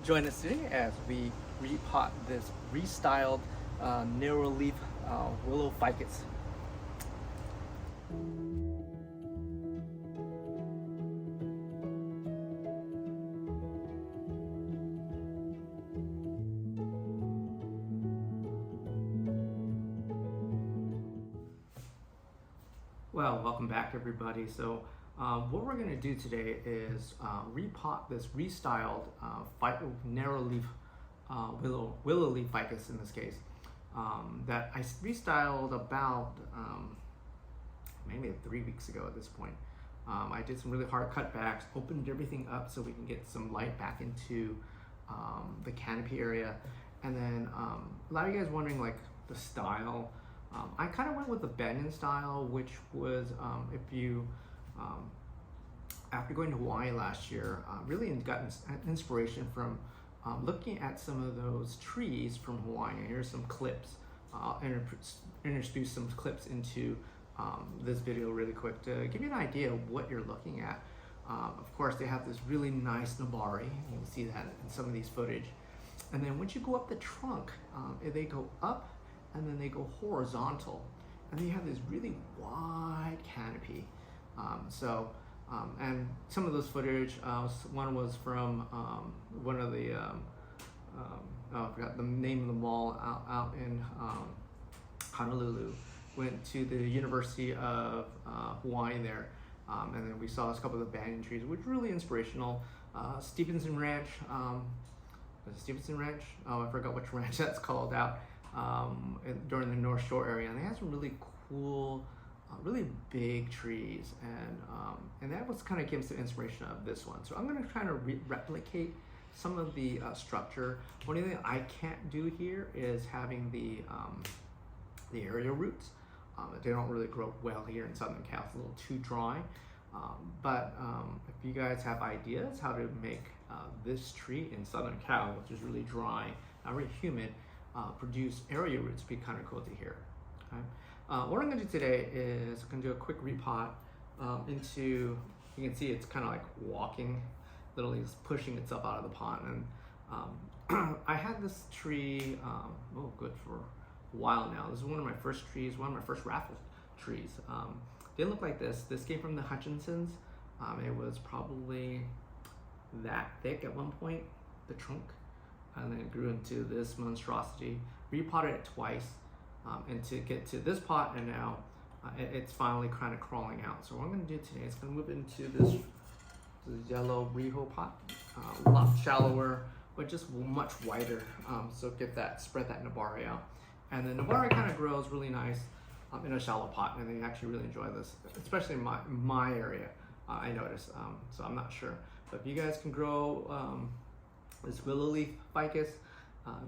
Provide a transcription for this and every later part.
Join us today as we repot this restyled narrow leaf willow ficus. Well, welcome back everybody. So what we're going to do today is repot this restyled narrow leaf willow leaf ficus in this case that I restyled about maybe 3 weeks ago at this point. I did some really hard cutbacks, opened everything up so we can get some light back into the canopy area, and then a lot of you guys wondering like the style. I kind of went with the bend-in style, which was if you after going to Hawaii last year, really got inspiration from looking at some of those trees from Hawaii. Here's some clips. Introduce some clips into this video really quick to give you an idea of what you're looking at. Of course, they have this really nice nabari. You can see that in some of these footage. And then once you go up the trunk, they go up and then they go horizontal. And then you have this really wide canopy. And some of those footage, one was from one of the, I forgot the name of the mall out in Honolulu. Went to the University of Hawaii there, and then we saw a couple of the banyan trees, which were really inspirational. Stevenson Ranch, Stevenson Ranch? Oh, I forgot which ranch that's called out during the North Shore area, and they had some really cool, really big trees, and that was kind of gives the inspiration of this one. So I'm going to try to replicate some of the structure. One thing I can't do here is having the aerial roots. They don't really grow well here in Southern Cal. It's a little too dry. But if you guys have ideas how to make this tree in Southern Cal, which is really dry, not really humid, produce aerial roots, would be kind of cool to hear. Okay? What I'm going to do today is I'm going to do a quick repot into, you can see it's kind of like walking, literally just pushing itself out of the pot. And I had this tree, good for a while now. This is one of my first trees, one of my first raffle trees. Didn't look like this. This came from the Hutchinsons. It was probably that thick at one point, the trunk, and then it grew into this monstrosity. Repotted it twice. And to get to this pot, and now it's finally kind of crawling out. So what I'm going to do today is going to move into this yellow Repot pot, a lot shallower, but just much wider. So spread that nabari out. And the nabari kind of grows really nice in a shallow pot, and they actually really enjoy this, especially in my area. I noticed. So I'm not sure, but if you guys can grow this willow leaf ficus,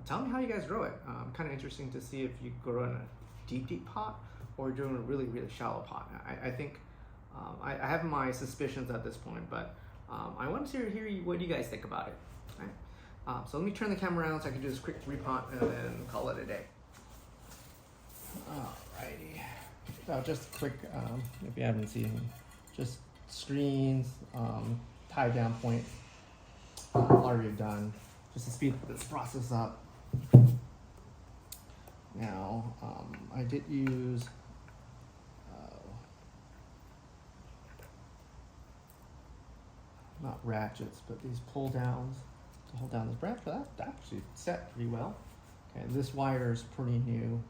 tell me how you guys grow it. Kind of interesting to see if you grow in a deep pot or doing a really shallow pot. I think I have my suspicions at this point, but I want to hear what you guys think about it. Okay? So let me turn the camera around so I can do this quick repot and then call it a day. Alrighty. So just a quick, if you haven't seen, just screens, tie down point, already done. Just to speed this process up. Now, I did use not ratchets, but these pull downs to hold down this branch, but that actually set pretty well. Okay, this wire is pretty new.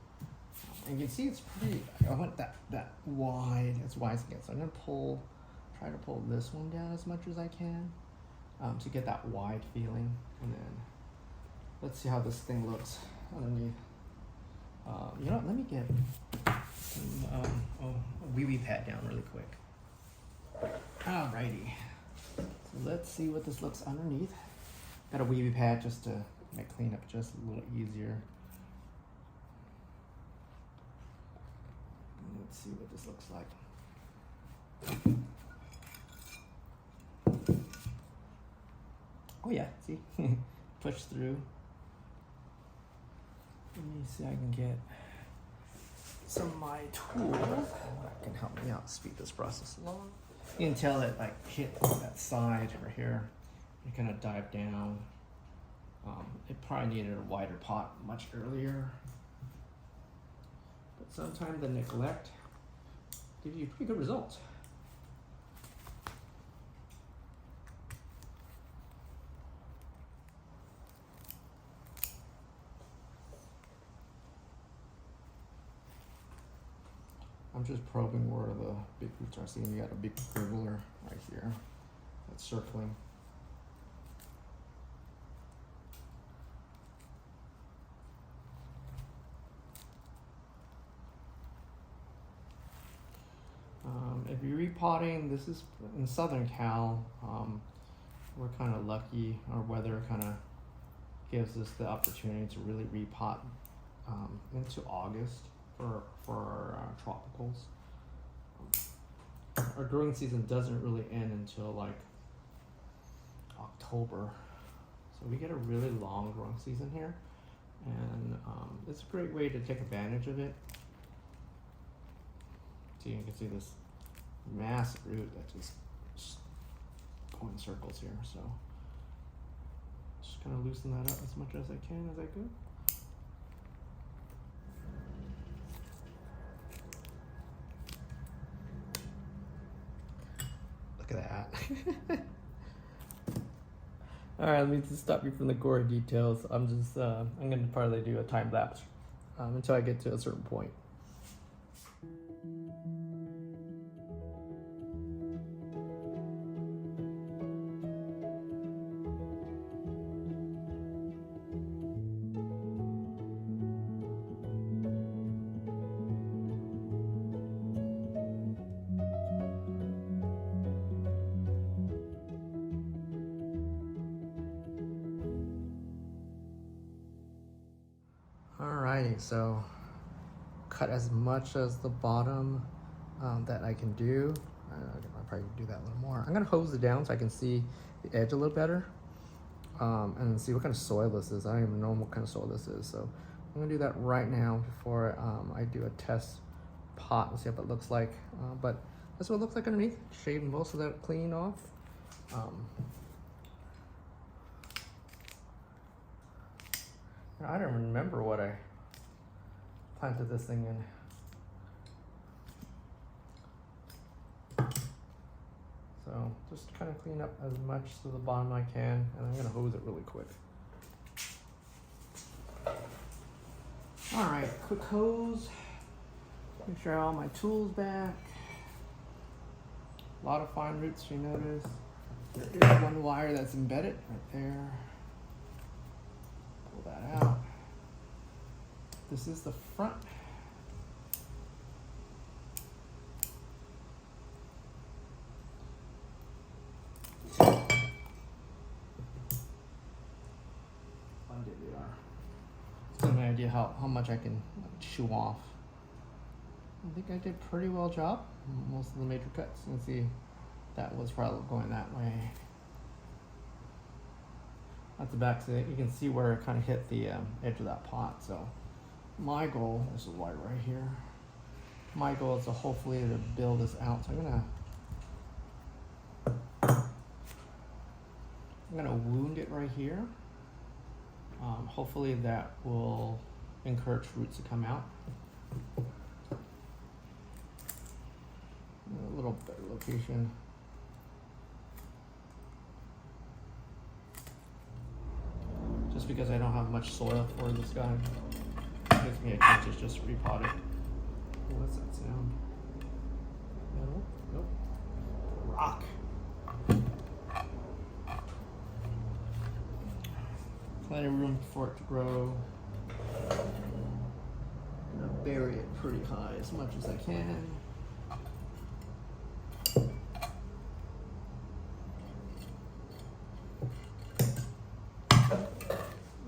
And you can see it's pretty, I want that wide, as wide as I can. So I'm gonna try to pull this one down as much as I can. To get that wide feeling, and then let's see how this thing looks underneath. You know what, let me get some a wee pad down really quick. Alrighty, so let's see what this looks underneath. Got a wee pad just to make clean up just a little easier. Let's see what this looks like. Oh yeah, see, push through. Let me see, I can get some of my tools that can help me out speed this process along. You can tell it like hit that side right here. You kind of dive down. probably needed a wider pot much earlier. But sometimes the neglect gives you pretty good results. I'm just probing where the big roots are. See, you got a big gribbler right here that's circling. If you're repotting, this is in Southern Cal. We're kind of lucky. Our weather kind of gives us the opportunity to really repot into August for our tropicals. Our growing season doesn't really end until like October, so we get a really long growing season here, and it's a great way to take advantage of it. So you can see this massive root that just going in circles here, so just kind of loosen that up as much as I can as I go. Look at that. All right, let me just stop you from the gory details. I'm gonna probably do a time lapse until I get to a certain point. Alrighty, so cut as much as the bottom that I can do. I'll probably do that a little more. I'm gonna hose it down so I can see the edge a little better and see what kind of soil this is. I don't even know what kind of soil this is, so I'm gonna do that right now before I do a test pot and see what it looks like. But that's what it looks like underneath. Shaved most of that clean off. I don't remember what I planted this thing in. So just kind of clean up as much to the bottom I can, and I'm gonna hose it really quick. All right, quick hose. Make sure I have all my tools back. A lot of fine roots, you notice. There is one wire that's embedded right there. Pull that out. This is the front. Give me an idea how much I can chew off. I think I did pretty well job. Most of the major cuts. You can see that was probably going that way. At the back, so you can see where it kind of hit the edge of that pot. So my goal, this is wide right here. My goal is to hopefully to build this out. So I'm gonna wound it right here. Hopefully that will encourage roots to come out. A little better location. Just because I don't have much soil for this guy, it gives me a chance to just repot it. What's that sound? No? Nope. Rock. Plenty of room for it to grow. I'm gonna bury it pretty high as much as I can.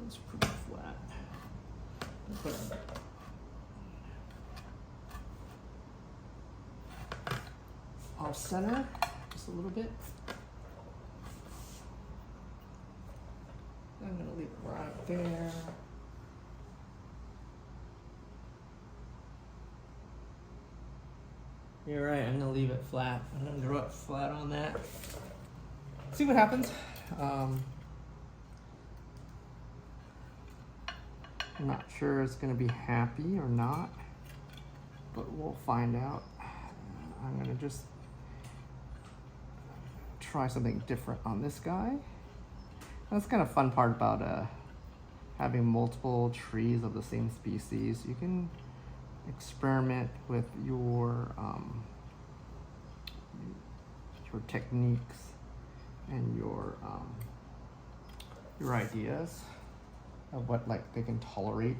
It's pretty flat. Put off center just a little bit. I'm gonna leave it right there. You're right, I'm gonna leave it flat. I'm gonna grow it flat on that. See what happens. I'm not sure it's gonna be happy or not, but we'll find out. I'm gonna just try something different on this guy. That's kind of fun part about having multiple trees of the same species. You can experiment with your techniques and your ideas of what like they can tolerate.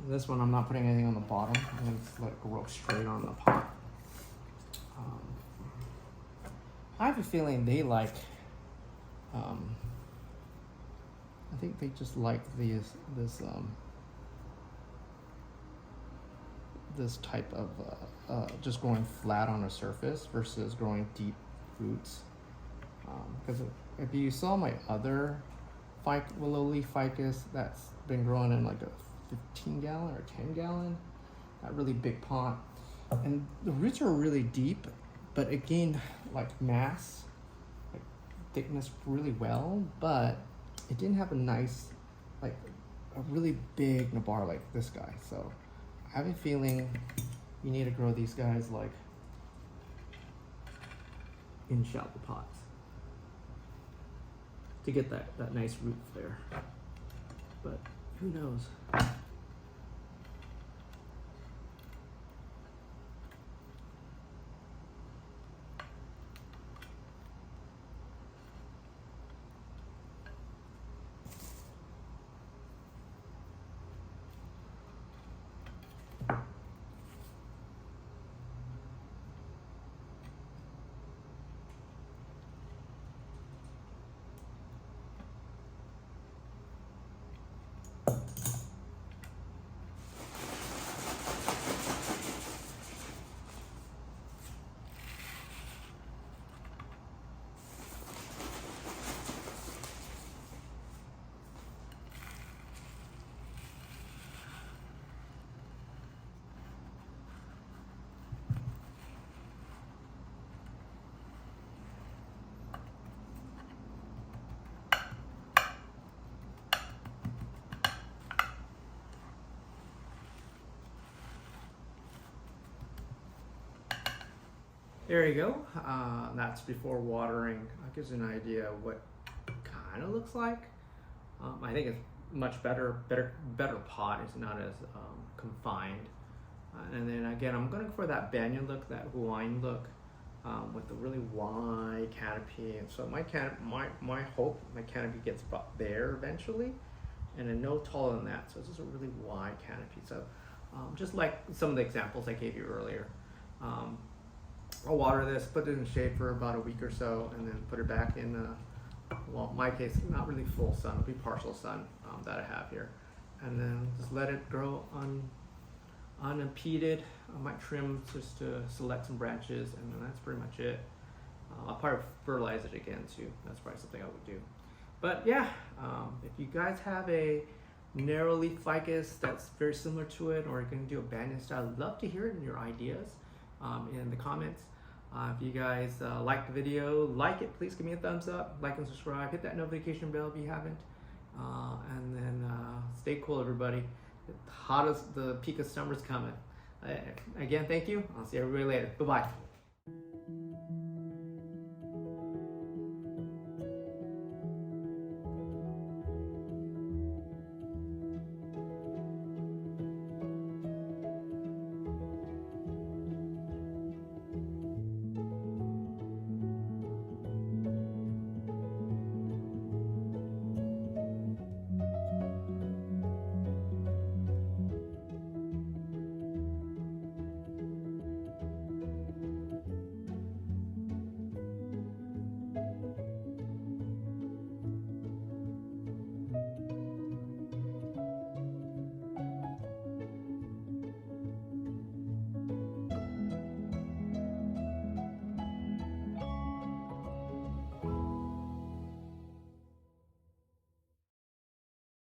This one I'm not putting anything on the bottom. I'm gonna just let it grow straight on the pot. I have a feeling they like. I think they just like this type of just growing flat on a surface versus growing deep roots. Because if you saw my other willow leaf ficus that's been growing in like a 15 gallon or 10 gallon, that really big pot, and the roots are really deep, but it gained like mass, like thickness really well, but it didn't have a nice, like a really big nabar like this guy. So I have a feeling you need to grow these guys like in shallow pots to get that nice root there. But who knows? There you go. That's before watering. That gives you an idea of what it kind of looks like. I think it's much better pot. It's not as confined. And then again, I'm going for that banyan look, that Hawaiian look, with the really wide canopy. And so my hope, my canopy gets about there eventually, and then no taller than that. So it's just a really wide canopy. So just like some of the examples I gave you earlier. I'll water this, put it in shade for about a week or so, and then put it back in, well, in my case, not really full sun, it'll be partial sun that I have here. And then just let it grow unimpeded. I might trim just to select some branches, and then that's pretty much it. I'll probably fertilize it again too. That's probably something I would do. But yeah, if you guys have a narrow leaf ficus that's very similar to it, or you're gonna do a banyan style, I'd love to hear it in your ideas in the comments. If you guys like the video, like it, please give me a thumbs up, like and subscribe, hit that notification bell if you haven't, and then stay cool, everybody. The Ficus summer's coming. Again, thank you. I'll see everybody later. Bye-bye.